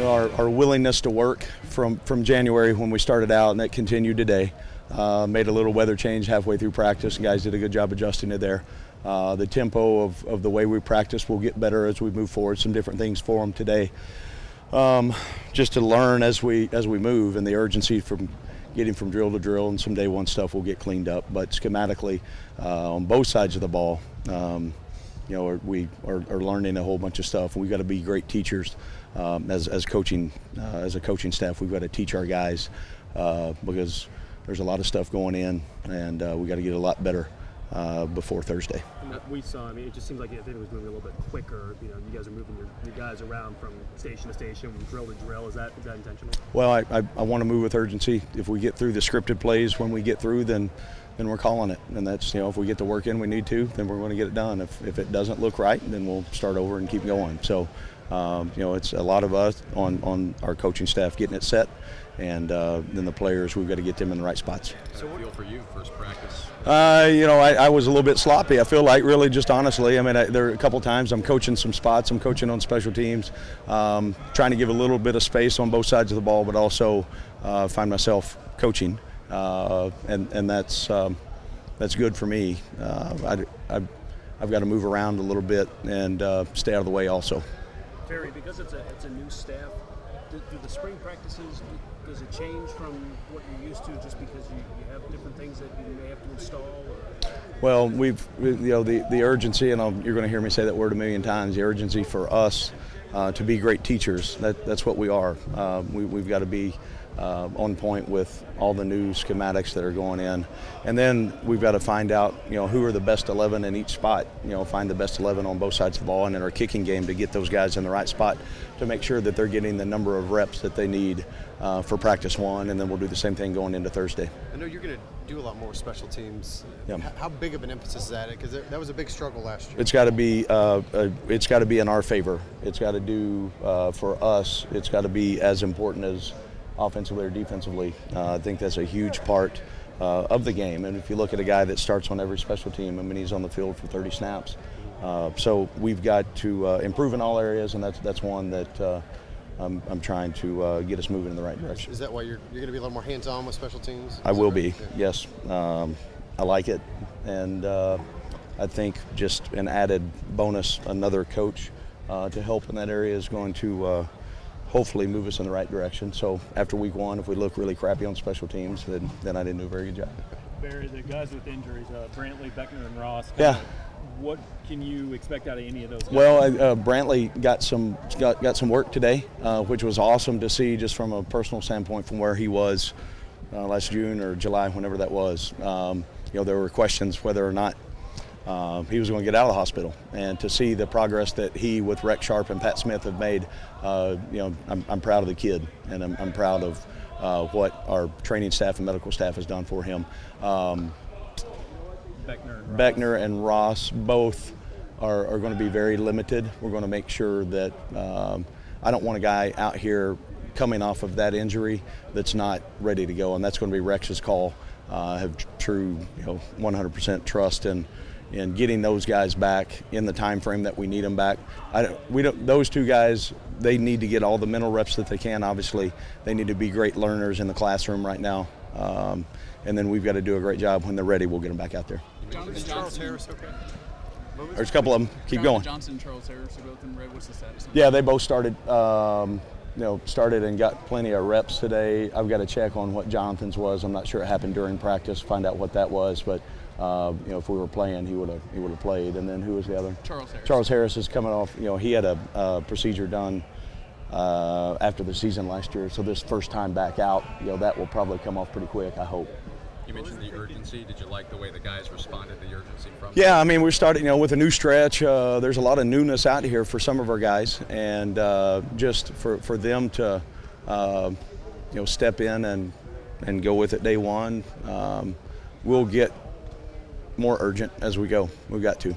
our willingness to work from January when we started out, and that continued today. Made a little weather change halfway through practice, and guys did a good job adjusting it there. The tempo of the way we practice will get better as we move forward. Some different things for them today, just to learn as we move, and the urgency from getting from drill to drill, and some day one stuff will get cleaned up. But schematically, on both sides of the ball, we are learning a whole bunch of stuff. We've got to be great teachers as a coaching staff. We've got to teach our guys because there's a lot of stuff going in, and we got to get a lot better before Thursday. And that we saw, it just seems like it was moving a little bit quicker. You guys are moving your guys around from station to station, from drill to drill. Is that intentional? Well, I want to move with urgency. If we get through the scripted plays when we get through, then we're calling it. And that's, if we get the work in we need to, then we're going to get it done. If it doesn't look right, then we'll start over and keep going. So, it's a lot of us on our coaching staff getting it set, and then the players, we've got to get them in the right spots. So what feel for you first practice? I was a little bit sloppy. I feel like, really, just honestly. There are a couple times I'm coaching some spots. I'm coaching on special teams, trying to give a little bit of space on both sides of the ball, but also find myself coaching, and that's good for me. I've got to move around a little bit and stay out of the way also. Terry, because it's a new staff, do the spring practices, does it change from what you're used to just because you have different things that you may have to install? Or? Well, the urgency, and you're going to hear me say that word a million times, the urgency for us to be great teachers. That's what we are. We've got to be on point with all the new schematics that are going in, and then we've got to find out who are the best 11 in each spot. Find the best 11 on both sides of the ball, and in our kicking game to get those guys in the right spot to make sure that they're getting the number of reps that they need for practice one, and then we'll do the same thing going into Thursday. I know you're going to do a lot more special teams. Yeah. How big of an emphasis is that? Because that was a big struggle last year. It's got to be in our favor. It's got to do for us. It's got to be as important as offensively or defensively. I think that's a huge part of the game. And if you look at a guy that starts on every special team, he's on the field for 30 snaps. So we've got to improve in all areas, and that's one that I'm trying to get us moving in the right direction. Is that why you're going to be a little more hands-on with special teams? I will be, yes. I like it, and I think just an added bonus, another coach to help in that area is going to hopefully move us in the right direction. So after week one, if we look really crappy on special teams, then I didn't do a very good job. Barry, the guys with injuries, Brantley, Beckner, and Ross. Yeah. What can you expect out of any of those guys? Well, Brantley got some work today, which was awesome to see just from a personal standpoint from where he was last June or July, whenever that was. There were questions whether or not he was going to get out of the hospital, and to see the progress that he with Rex Sharp and Pat Smith have made, I'm proud of the kid, and I'm proud of what our training staff and medical staff has done for him. Beckner and Ross both are going to be very limited. We're going to make sure that I don't want a guy out here coming off of that injury that's not ready to go, and that's going to be Rex's call. Have true 100% trust in getting those guys back in the time frame that we need them back. Those two guys, they need to get all the mental reps that they can. Obviously, they need to be great learners in the classroom right now. And then we've got to do a great job when they're ready. We'll get them back out there. Is Charles Harris okay? There's a couple of them. Keep going. Johnson and Charles Harris are both in red. What's the status? Yeah, they both started. Started and got plenty of reps today. I've got to check on what Jonathan's was. I'm not sure it happened during practice. Find out what that was, but if we were playing, he would have played. And then who was the other? Charles Harris. Charles Harris is coming off. He had a procedure done after the season last year, so this first time back out, that will probably come off pretty quick, I hope. You mentioned the urgency. Did you like the way the guys responded to the urgency from? Yeah, we started, with a new stretch. There's a lot of newness out here for some of our guys, and just for them to, step in and go with it day one. We'll get more urgent as we go. We've got to.